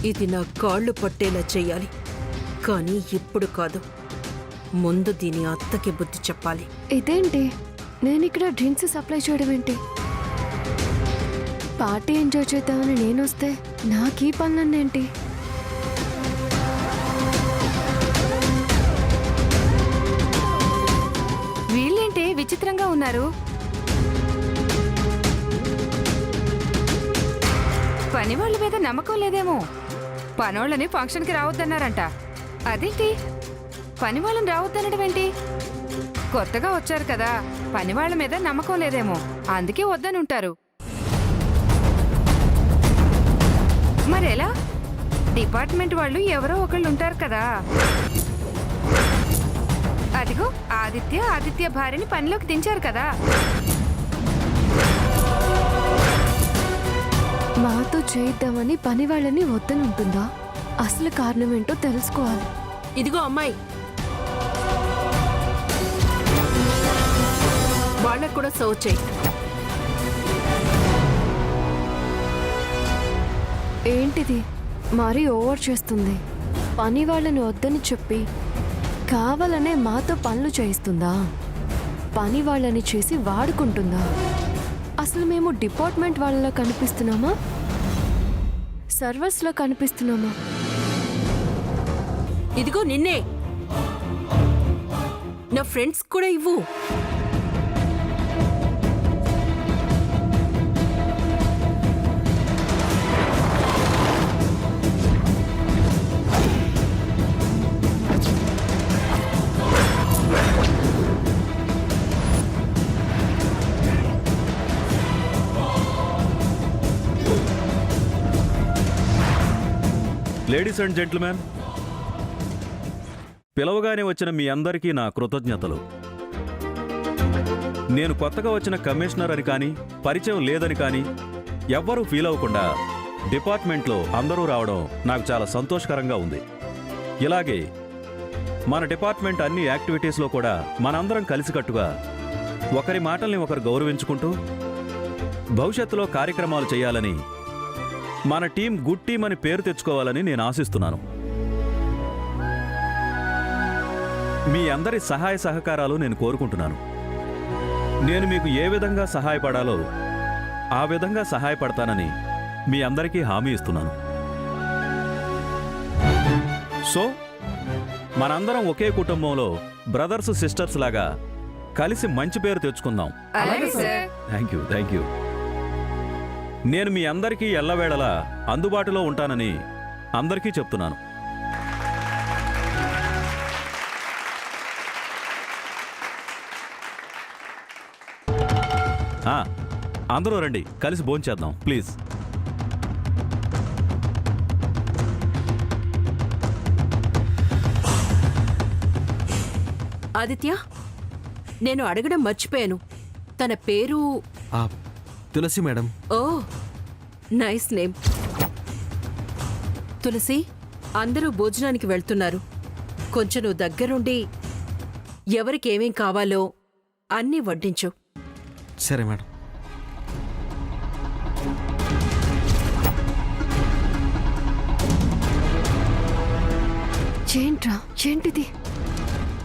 ఇది నా కాళ్ళు పట్టేలా చెయ్యాలి. కానీ ఇప్పుడు కాదు, ముందు దీని అత్తకి బుద్ధి చెప్పాలి. ఇదేంటి, నేనిక్కడ డ్రింక్స్ సప్లై చేయడం ఏంటి? పార్టీ ఎంజాయ్ చేద్దామని నేనొస్తే నాకీ పనులన్నేంటి? వీళ్ళేంటి విచిత్రంగా ఉన్నారు? పని వాళ్ళ మీద నమ్మకం లేదేమో. పనోళ్ళని ఫంక్షన్కి రావద్దన్నారంట. అదేంటి, పని వాళ్ళని రావద్దనడం ఏంటి? కొత్తగా వచ్చారు కదా, పని వాళ్ళ మీద నమ్మకం లేదేమో, అందుకే వద్దని ఉంటారు. మరెలా? డిపార్ట్మెంట్ వాళ్ళు ఎవరో ఒకళ్ళు ఉంటారు కదా. అదిగో ఆదిత్య భార్యని పనిలోకి దించారు కదా. మాతో చేద్దామని పని వాళ్ళని వద్దని ఉంటుందా? అసలు కారణం ఏంటో తెలుసుకోవాలి. ఇదిగో అమ్మాయి, వాళ్ళకు కూడా సర్వ్ చేయి. ఏంటిది, మరీ ఓవర్ చేస్తుంది. పని వాళ్ళని వద్దని చెప్పి కావాలనే మాతో పనులు చేయిస్తుందా? పని వాళ్ళని చేసి వాడుకుంటుందా? అసలు మేము డిపార్ట్మెంట్ వాళ్ళలా కనిపిస్తున్నామా, సర్వర్స్లో కనిపిస్తున్నామా? ఇదిగో నిన్నే, నా ఫ్రెండ్స్ కూడా ఇవ్వు. లేడీస్ అండ్ జెంటిల్మెన్, పిలవగానే వచ్చిన మీ అందరికీ నా కృతజ్ఞతలు. నేను కొత్తగా వచ్చిన కమిషనర్ అని కానీ, పరిచయం లేదని కానీ ఎవ్వరూ ఫీల్ అవ్వకుండా డిపార్ట్మెంట్లో అందరూ రావడం నాకు చాలా సంతోషకరంగా ఉంది. ఇలాగే మన డిపార్ట్మెంట్ అన్ని యాక్టివిటీస్లో కూడా మనందరం కలిసికట్టుగా ఒకరి మాటల్ని ఒకరు గౌరవించుకుంటూ భవిష్యత్తులో కార్యక్రమాలు చేయాలని, మన టీం గుడ్ టీం అని పేరు తెచ్చుకోవాలని నేను ఆశిస్తున్నాను. మీ అందరి సహాయ సహకారాలు నేను కోరుకుంటున్నాను. నేను మీకు ఏ విధంగా సహాయపడాలో ఆ విధంగా సహాయపడతానని మీ అందరికీ హామీ ఇస్తున్నాను. సో మనందరం ఒకే కుటుంబంలో బ్రదర్స్ సిస్టర్స్ లాగా కలిసి మంచి పేరు తెచ్చుకుందాం. Thank you. నేను మీ అందరికీ ఎల్లవేళలా అందుబాటులో ఉంటానని అందరికీ చెప్తున్నాను. అందరూ రండి, కలిసి భోంచేద్దాం ప్లీజ్. ఆదిత్య, నేను అడగడం మర్చిపోయాను, తన పేరు? తులసి మేడం. ఓ, నైస్ నేమ్. తులసి, అందరూ భోజనానికి వెళ్తున్నారు. కొంచెం నువ్వు దగ్గరుండి ఎవరికేమేం కావాలో అన్నీ వడ్డించు. సరే మేడం. ఏంటిది,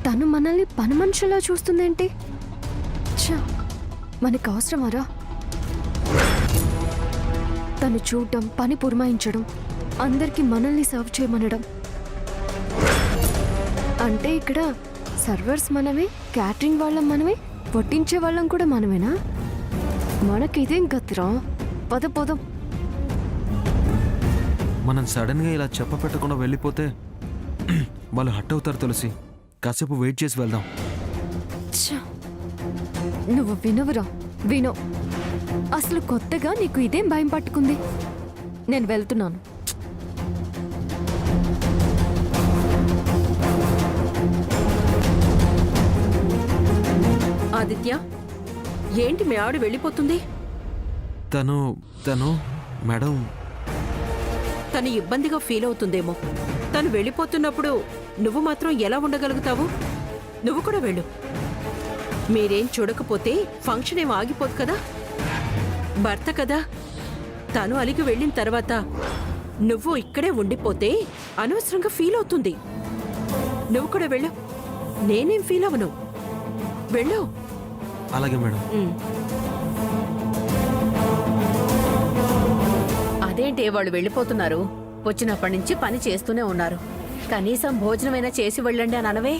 తను మనల్ని పని మనుషులా చూస్తుందేంటి? మనకు అవసరమారా? తను చూడటం, పని పురమాయించడం, అందరికీ మనల్ని సర్వ్ చేయమనడం. అంటే ఇక్కడ సర్వర్స్ మనమే, క్యాటరింగ్ వాళ్ళం మనమే, వడ్డించే వాళ్ళం కూడా మనమేనా? మనకిదేం గతిరా? పోదాం. మనం సడన్గా ఇలా చెప్పపెట్టకుండా వెళ్ళిపోతే వాళ్ళు హట్ అవుతారు. తులసి, కాసేపు వెయిట్ చేసి వెళ్దాం. నువ్వు వినవురా, వినో. అసలు కొత్తగా నీకు ఇదేం భయం పట్టుకుంది? నేను వెళ్తున్నాను. ఆదిత్య, ఏంటి మీ ఆవిడ వెళ్ళిపోతుంది? తను మేడం, తను ఇబ్బందిగా ఫీల్ అవుతుందేమో. తను వెళ్ళిపోతున్నప్పుడు నువ్వు మాత్రం ఎలా ఉండగలుగుతావు? నువ్వు కూడా వెళ్ళు. మీరేం చూడకపోతే ఫంక్షన్ ఏం ఆగిపోదు కదా. భర్త కదా, తను అలిగి వెళ్ళిన తర్వాత నువ్వు ఇక్కడే ఉండిపోతే అనవసరంగా ఫీల్ అవుతుంది. నువ్వు కూడా వెళ్ళు. నేనేం ఫీల్ అవ్వను. వెళ్ళు. అలాగే మేడం. అదేంటి వాళ్ళు వెళ్ళిపోతున్నారు? వచ్చినప్పటి నుంచి పని చేస్తూనే ఉన్నారు. కనీసం భోజనమైనా చేసి వెళ్ళండి అని అనవే.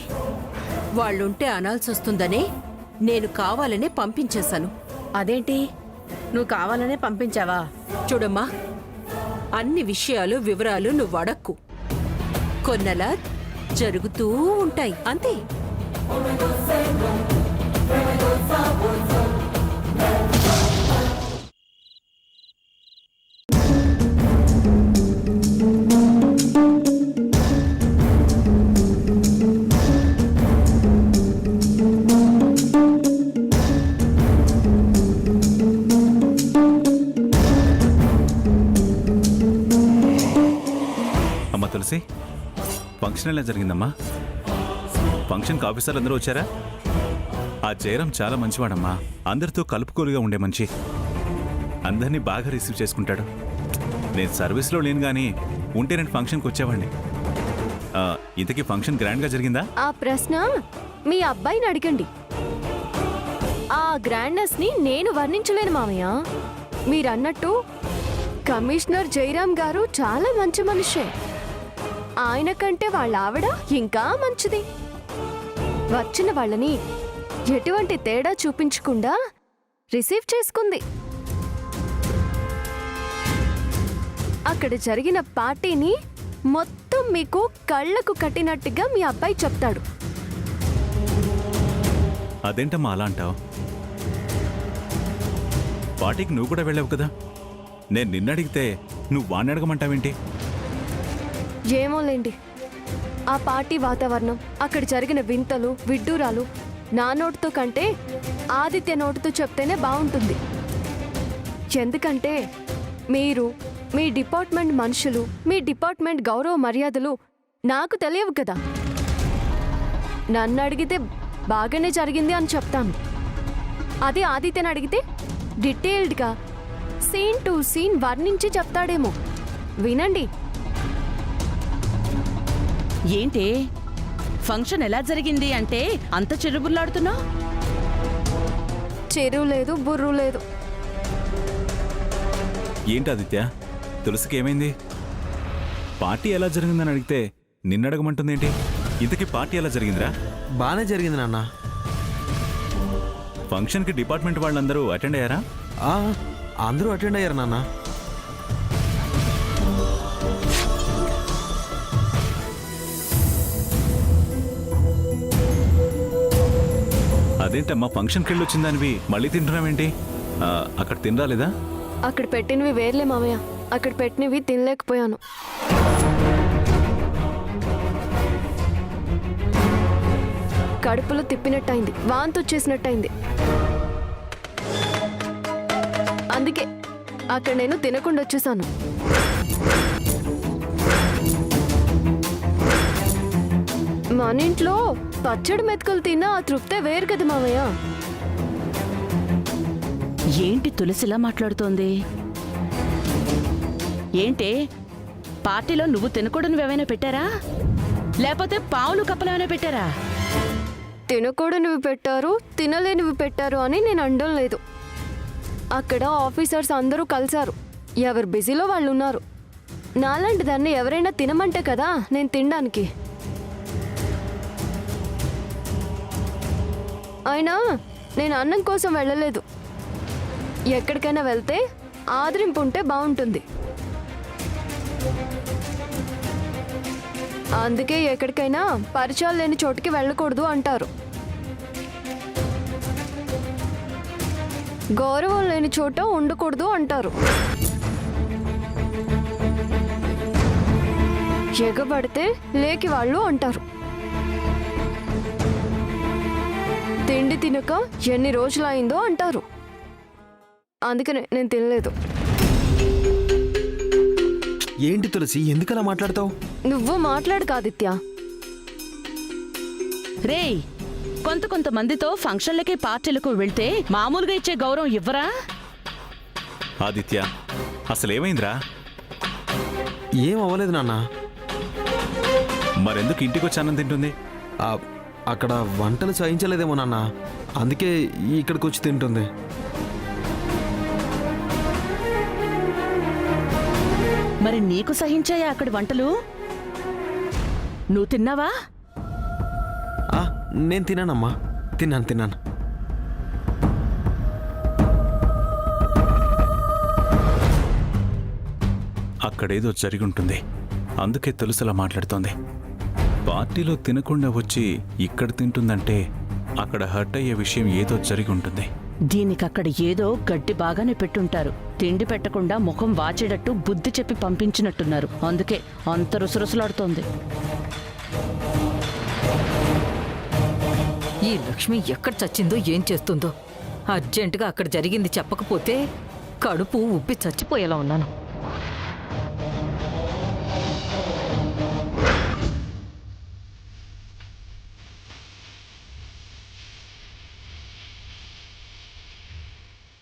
వాళ్ళుంటే అనాల్సి వస్తుందనే నేను కావాలనే పంపించేశాను. అదేంటి నువ్వు కావాలనే పంపించావా? చూడమ్మా, అన్ని విషయాలు వివరాలు నువ్వు అడక్కు. కొన్నలా జరుగుతూ ఉంటాయి అంతే. అమ్మా తులసి, ఫంక్షన్ ఎలా జరిగిందమ్మా? ఫంక్షన్కి ఆఫీసర్లు అందరూ వచ్చారా? ఆ జయరాం చాలా మంచివాడమ్మా. అందరితో కలుపుకోలుగా ఉండే మనిషి. అందరినీ బాగా రిసీవ్ చేసుకుంటాడు. నేను సర్వీస్లో లేను కానీ ఉంటే నేను ఫంక్షన్కి వచ్చేవాడిని. ఇంతకీ ఫంక్షన్ గ్రాండ్గా జరిగిందా? ఆ ప్రశ్న మీ అబ్బాయిని అడగండి. ఆ గ్రాండ్నెస్ ని నేను వర్ణించలేను మామయ్య. మీరన్నట్టు కమిషనర్ జయరాం గారు చాలా మంచి మనిషే. ఆయన కంటే వాళ్ళ ఆవిడ ఇంకా మంచిది. వచ్చిన వాళ్ళని ఎటువంటి తేడా చూపించకుండా రిసీవ్ చేసుకుంది. అక్కడ జరిగిన పార్టీని మొత్తం మీకు కళ్ళకు కట్టినట్టుగా మీ అబ్బాయి చెప్తాడు. అదేంటమ్మా అలా అంటావు? పార్టీకి నువ్వు కూడా వెళ్ళావు కదా. నేను నిన్నడిగితే నువ్వు వాణ్ణి అడగమంటావేంటి? ఏమోలేండి, ఆ పార్టీ వాతావరణం, అక్కడ జరిగిన వింతలు విడ్డూరాలు నా నోటితో కంటే ఆదిత్య నోటితో చెప్తేనే బాగుంటుంది. ఎందుకంటే మీరు, మీ డిపార్ట్మెంట్ మనుషులు, మీ డిపార్ట్మెంట్ గౌరవ మర్యాదలు నాకు తెలియవు కదా. నన్ను అడిగితే బాగానే జరిగింది అని చెప్తాను. అదే ఆదిత్యని అడిగితే డీటెయిల్డ్గా సీన్ టు సీన్ వర్ణించి చెప్తాడేమో. వినండి. ఏంటి ఫంక్షన్ ఎలా జరిగింది అంటే అంత చెరుబుల్లాడుతున్నావు? చెరువు లేదు, బుర్రు లేదు. ఏంటి ఆదిత్య, తులసికి ఏమైంది? పార్టీ ఎలా జరిగిందని అడిగితే నిన్నడగమంటుందేంటి? ఇంతకీ పార్టీ ఎలా జరిగిందిరా? బాగానే జరిగింది నాన్న. ఫంక్షన్కి డిపార్ట్మెంట్ వాళ్ళందరూ అటెండ్ అయ్యారా? ఆ, అందరూ అటెండ్ అయ్యారు నాన్న. అదేంటమ్మా ఫంక్షన్కి వెళ్ళి వచ్చిందానివి మళ్ళీ తింటున్నావేంటి? అక్కడ తినరాలేదా? అక్కడ పెట్టినవి వేర్లే మామయ్య. అక్కడ పెట్టినవి తినలేకపోయాను. కడుపులో తిప్పినట్టయింది, వాంతి వచ్చేసినట్టయింది. అందుకే అక్కడ నేను తినకుండా వచ్చేసాను. మన ఇంట్లో పచ్చడి మెతుకులు తిన్నా ఆ తృప్తే వేరు కదా మామయ్య. ఏంటి తులసిలా మాట్లాడుతోంది? ఏంటి పార్టీలో నువ్వు తినకూడనివి ఏమైనా పెట్టారా? లేకపోతే పావులు కప్పలేమైనా పెట్టారా? తినకూడనివి పెట్టారు, తినలేనివి పెట్టారు అని నేను అనడం లేదు. అక్కడ ఆఫీసర్స్ అందరూ కలిశారు. ఎవరు బిజీలో వాళ్ళు ఉన్నారు. నాలాంటి దాన్ని ఎవరైనా తినమంటే కదా నేను తినడానికి. అయినా నేను అన్నం కోసం వెళ్ళలేదు. ఎక్కడికైనా వెళ్తే ఆదరింపు ఉంటే బాగుంటుంది. అందుకే ఎక్కడికైనా పరిచయాలు లేని చోటుకి వెళ్ళకూడదు అంటారు. గౌరవం లేని చోట ఉండకూడదు అంటారు. ఎగబడితే లేకి వాళ్ళు అంటారు. తిండి తినక ఎన్ని రోజులైందో అంటారు. అందుకనే నేను తినలేదు. ఏంటి తులసి, ఎందుకలా మాట్లాడతావు? నువ్వు మాట్లాడు ఆదిత్య. రేయ్, కొంతమందితో ఫంక్షన్లకి పార్టీలకు వెళ్తే మామూలుగా ఇచ్చే గౌరవం ఇవ్వరా? ఆదిత్య, అసలేమైందిరా? ఏం అవ్వలేదు నాన్న. మరెందుకు ఇంటికి వచ్చి అన్నం తింటుంది? ఆ, అక్కడ వంటలు సహించలేదేమో నాన్న, అందుకే ఇక్కడికి వచ్చి తింటుంది. మరి నీకు సహించాయా అక్కడి వంటలు? నువ్వు తిన్నావా? ఆ, నేను తిన్నానమ్మా, తిన్నాను. అక్కడేదో జరిగి ఉంటుంది, అందుకే తెలుసులా మాట్లాడుతోంది. పార్టీలో తినకుండా వచ్చి ఇక్కడ తింటుందంటే అక్కడ హర్ట్ అయ్యే విషయం ఏదో జరిగి ఉంటుంది. దీనికక్కడ ఏదో గడ్డి బాగానే పెట్టుంటారు. తిండి పెట్టకుండా ముఖం వాచేటట్టు బుద్ధి చెప్పి పంపించినట్టున్నారు. అందుకే అంత రుసరుసలాడుతోంది. ఈ లక్ష్మి ఎక్కడ చచ్చిందో ఏం చేస్తుందో అర్జెంటుగా అక్కడ జరిగింది చెప్పకపోతే కడుపు ఉబ్బి చచ్చిపోయేలా ఉన్నాను.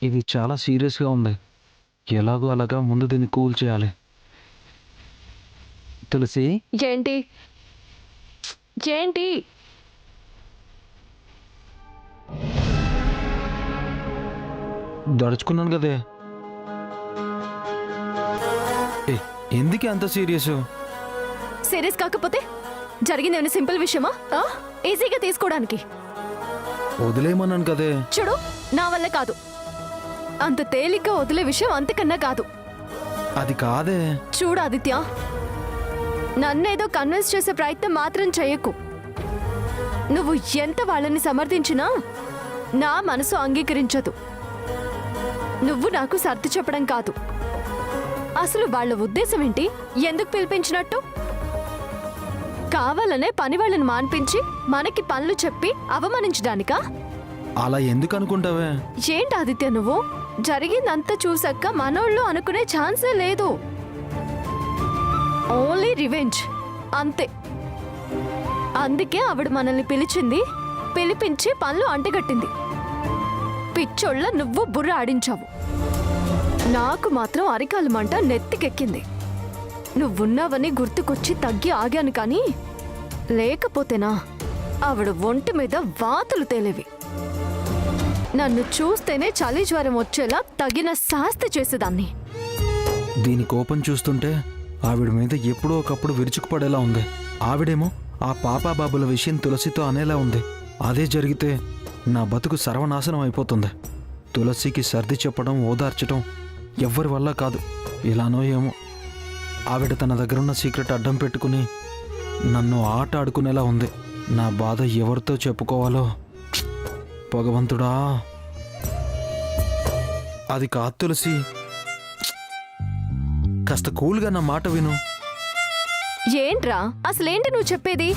ఇది చాలా సీరియస్గా ఉంది. ఎలాగో అలాగా ముందు దీన్ని కూల్ చేయాలి. తులసి, ఏంటి ఏంటి దడుచుకున్నాను కదే. ఎందుకే అంత సీరియస్? సీరియస్ కాకపోతే జరిగింది ఏమైనా సింపుల్ విషయమా? ఈజీగా తీసుకోవడానికి. వదిలేయమన్నాను కదే. చూడు, నా వల్ల కాదు. అంత తేలిగ్గా వదిలే విషయం అంతకన్నా కాదు. అది కాదే. చూడు ఆదిత్య, నన్నేదో కన్విన్స్ చేసే ప్రయత్నం మాత్రం చేయకు. నువ్వు ఎంత వాళ్ళని సమర్థించినా నా మనసు అంగీకరించదు. నువ్వు నాకు సర్ది చెప్పడం కాదు. అసలు వాళ్ళ ఉద్దేశం ఏంటి? ఎందుకు పిలిపించినట్టు? కావాలనే పని వాళ్ళని మాన్పించి మనకి పనులు చెప్పి అవమానించడానికా? అలా ఎందుకు అనుకుంటావే? ఏంటి ఆదిత్య నువ్వు? జరిగిందంతా చూసాక మనోళ్ళు అనుకునే ఛాన్సే లేదు. ఓన్లీ రివెంజ్ అంతే. అందుకే ఆవిడ మనల్ని పిలిపించి పనులు అంటగట్టింది. పిచ్చోళ్ళ నువ్వు బుర్ర ఆడించావు. నాకు మాత్రం అరికాలు మంట నెత్తికెక్కింది. నువ్వున్నావని గుర్తుకొచ్చి తగ్గి ఆగాను కానీ లేకపోతేనా ఆవిడ ఒంటి మీద వాతలు తేలేవి. నన్ను చూస్తేనే చలి జ్వరం వచ్చేలా తగిన శాస్తి చేసేదాన్ని. దీని కోపం చూస్తుంటే ఆవిడ మీద ఎప్పుడో ఒకప్పుడు విరుచుకుపడేలా ఉంది. ఆవిడేమో ఆ పాపాబాబుల విషయం తులసితో అనేలా ఉంది. అదే జరిగితే నా బతుకు సర్వనాశనం అయిపోతుంది. తులసికి సర్ది చెప్పడం, ఓదార్చడం ఎవ్వరి వల్ల కాదు. ఇలానో ఏమో ఆవిడ తన దగ్గరున్న సీక్రెట్ అడ్డం పెట్టుకుని నన్ను ఆట ఆడుకునేలా ఉంది. నా బాధ ఎవరితో చెప్పుకోవాలో భగవంతుడా. అది కాదు తులసి, కాస్త కూల్గా నా మాట విను. ఏంట్రా అసలేంటి నువ్వు చెప్పేది?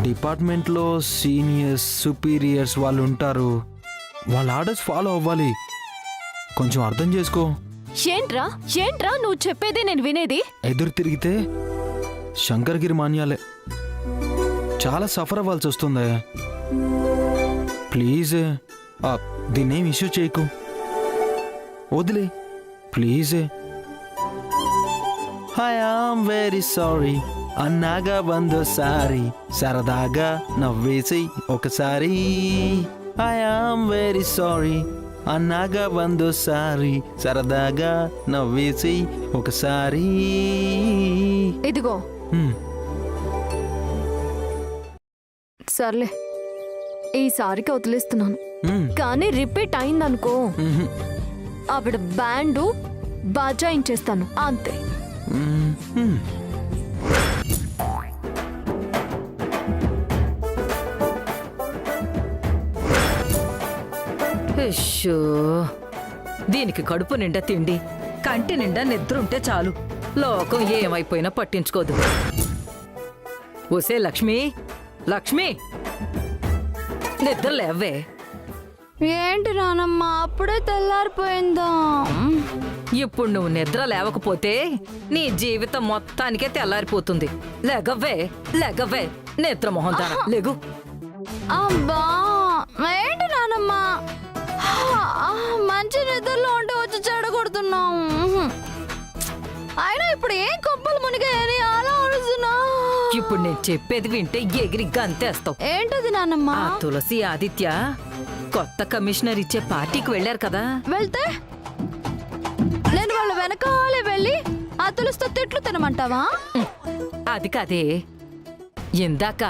డిపార్ట్మెంట్లో సీనియర్స్, సుపీరియర్స్ వాళ్ళు ఉంటారు. వాళ్ళ ఆర్డర్స్ ఫాలో అవ్వాలి. కొంచెం అర్థం చేసుకో. ఏంట్రా నువ్వు చెప్పేది నేను వినేది? ఎదురు తిరిగితే శంకర్గిరి మాన్యాలే. చాలా సఫర్ అవ్వాల్సి వస్తుంది. ప్లీజ్ దీన్నేం ఇష్యూ చేయకు, వదిలే please. I am very sorry అన్నాగా వందోసారి సరదాగా నవ్వేసి ఒకసారి. ఐ ఆమ్ వెరీ సారీ అన్నాగా వందోసారి సరదాగా నవ్వేసి ఒకసారి. ఇదిగో సర్లే, ఈసారికి వదిలేస్తున్నాను. కానీ రిపీట్ అయిందనుకో ఆవిడ బ్యాండు బజాయించేస్తాను అంతే. అయ్యో, దీనికి కడుపు నిండా తిండి, కంటి నిండా నిద్రుంటే చాలు. లోకం ఏమైపోయినా పట్టించుకోదు. ఓసే లక్ష్మి, లక్ష్మి నిద్ర లేవే. ఏంటి నానమ్మ అప్పుడే తెల్లారిపోయిందా? ఇప్పుడు నువ్వు నిద్ర లేవకపోతే నీ జీవితం మొత్తానికే తెల్లారిపోతుంది. లెగవ్వే లెగవ్వే, నిద్ర మొహం తారా లెగు. అబ్బా ఏంటి నానమ్మ, మంచి నిద్రలో ఉంటే వచ్చి చెడగొడుతున్నావు. అయినా ఇప్పుడు ఏం కొబ్బలు మునిగాయని అలా అడుగుతున్నావు. ఇప్పుడు నేను చెప్పేది వింటే ఎగిరి గంతేస్తావు. ఏంటది నాన్నమ్మ? ఆ తులసి ఆదిత్య కొత్త కమిషనర్ ఇచ్చే పార్టీకి వెళ్ళారు కదా. వెళ్తే నేను వాళ్ళ వెనకాలే వెళ్ళి ఆ తులసితో తిట్లు తినమంటావా? అది కాదే, ఇందాక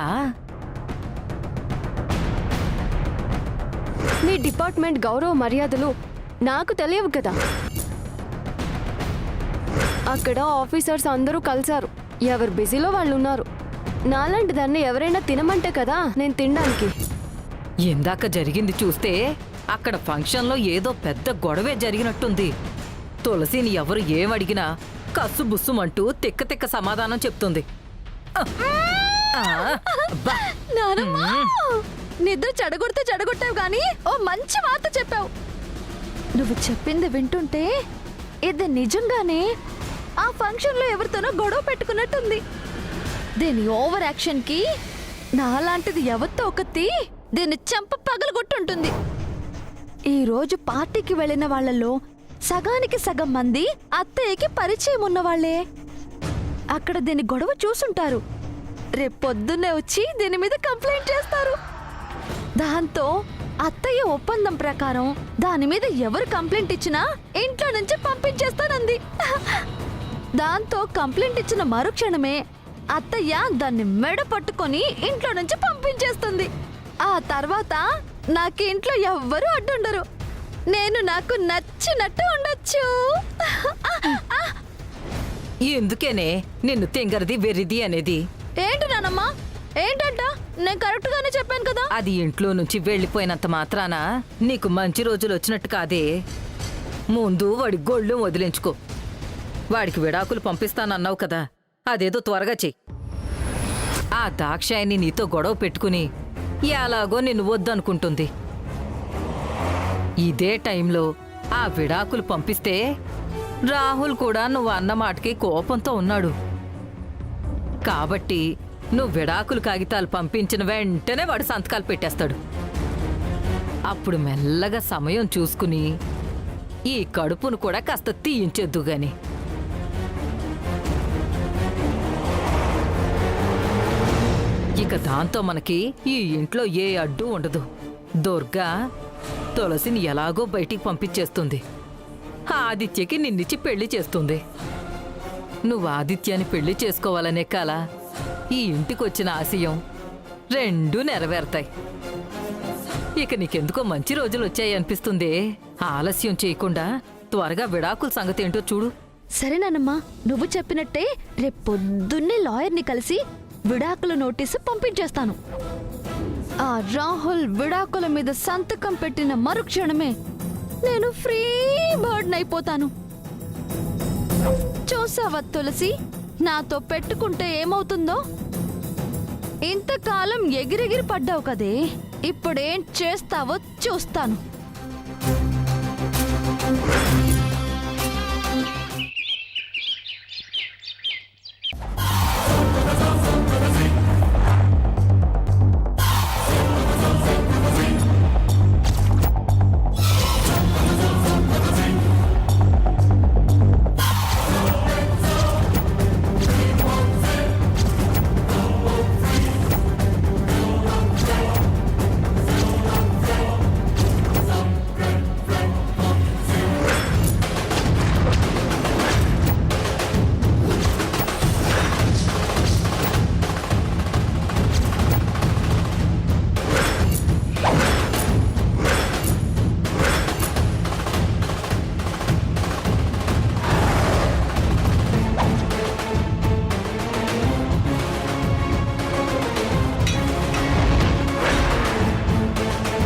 మీ డిపార్ట్మెంట్ గౌరవ మర్యాదలు నాకు తెలియవు కదా. అక్కడ ఆఫీసర్స్ అందరూ కలిశారు. ఎవరు బిజీలో వాళ్ళు ఉన్నారు. నాలాంటి దాన్ని ఎవరైనా తినమంటే కదా నేను తినడానికి. ఇందాక జరిగింది చూస్తే అక్కడ ఫంక్షన్లో ఏదో పెద్ద గొడవే జరిగినట్టుంది. తులసిని ఎవరు ఏమడిగినా కస్సు బుస్సుమంటూ తిక్క తిక్క సమాధానం చెప్తుంది. అబ్బా. నిద్ర చెడగొట్టావు కానీ ఓ మంచి మాట చెప్పావు. నువ్వు చెప్పింది వింటుంటే ఇది నిజంగానే ఆ ఫంక్షన్ లో ఎవరితోనో గొడవ పెట్టుకున్నట్టుంది. దీని ఓవర్ యాక్షన్ కి నాలాంటిది ఎవరితో ఒకటి దీన్ని చెంప పగలగొట్టుంటుంది. ఈ రోజు పార్టీకి వెళ్ళిన వాళ్ళలో సగానికి సగం మంది అత్తయ్యకి పరిచయం ఉన్నవాళ్లే. అక్కడ దీని గొడవ చూసుంటారు. రేపు పొద్దున్నే వచ్చి దీని మీద కంప్లైంట్ చేస్తారు. దాంతో అత్తయ్య ఒప్పందం ప్రకారం దాని మీద ఎవరు కంప్లైంట్ ఇచ్చినా ఇంట్లో నుంచి పంపించేస్తానంది. దాంతో కంప్లైంట్ ఇచ్చిన మరుక్షణమే అత్తయ్య దాన్ని మెడ పట్టుకొని ఇంట్లో నుంచి పంపించేస్తుంది. ఆ తర్వాత నాకు ఇంట్లో ఎవ్వరూ అడ్డుండరు. నేను నాకు నచ్చినట్టు ఉండొచ్చు. ఎందుకేనే నిన్ను తెంగరది వెర్రిది అనేది? ఏంటి నానమ్మా? ఏంటంట? నేను కరెక్ట్ గానే చెప్పాను కదా. అది ఇంట్లో నుంచి వెళ్ళిపోయినంత మాత్రాన నీకు మంచి రోజులు వచ్చినట్టు కాదే. ముందు వాడి గొళ్ళు వదిలించుకో. వాడికి విడాకులు పంపిస్తానన్నావు కదా, అదేదో త్వరగా చెయ్యి. ఆ దాక్షాయిని నీతో గొడవ పెట్టుకుని ఎలాగో నిన్ను వద్దనుకుంటుంది. ఇదే టైంలో ఆ విడాకులు పంపిస్తే రాహుల్ కూడా నువ్వు అన్న మాటకి కోపంతో ఉన్నాడు. కాబట్టి నువ్వు విడాకులు కాగితాలు పంపించిన వెంటనే వాడు సంతకాలు పెట్టేస్తాడు. అప్పుడు మెల్లగా సమయం చూసుకుని ఈ కడుపును కూడా కాస్త తీయించేద్దు గాని. ఇక దాంతో మనకి ఈ ఇంట్లో ఏ అడ్డు ఉండదు. దుర్గా తులసిని ఎలాగో బయటికి పంపించేస్తుంది. ఆదిత్యకి నిన్నిచ్చి పెళ్లి చేస్తుంది. నువ్వు ఆదిత్యాన్ని పెళ్లి చేసుకోవాలనే కల, ఈ ఇంటికొచ్చిన ఆశయం రెండూ నెరవేరుతాయి. ఇక నీకెందుకో మంచి రోజులు వచ్చాయి అనిపిస్తుంది. ఆలస్యం చేయకుండా త్వరగా విడాకుల సంగతి ఏంటో చూడు. సరేనమ్మా, నువ్వు చెప్పినట్టే రేపు పొద్దున్నే లాయర్ని కలిసి విడాకుల నోటీసు పంపించేస్తాను. ఆ రాహుల్ విడాకుల మీద సంతకం పెట్టిన మరుక్షణమే నేను ఫ్రీ బర్డ్ అయిపోతాను. చూసావా తులసి, నాతో పెట్టుకుంటే ఏమవుతుందో? ఇంతకాలం ఎగిరెగిరి పడ్డావు కదే, ఇప్పుడేం చేస్తావో చూస్తాను.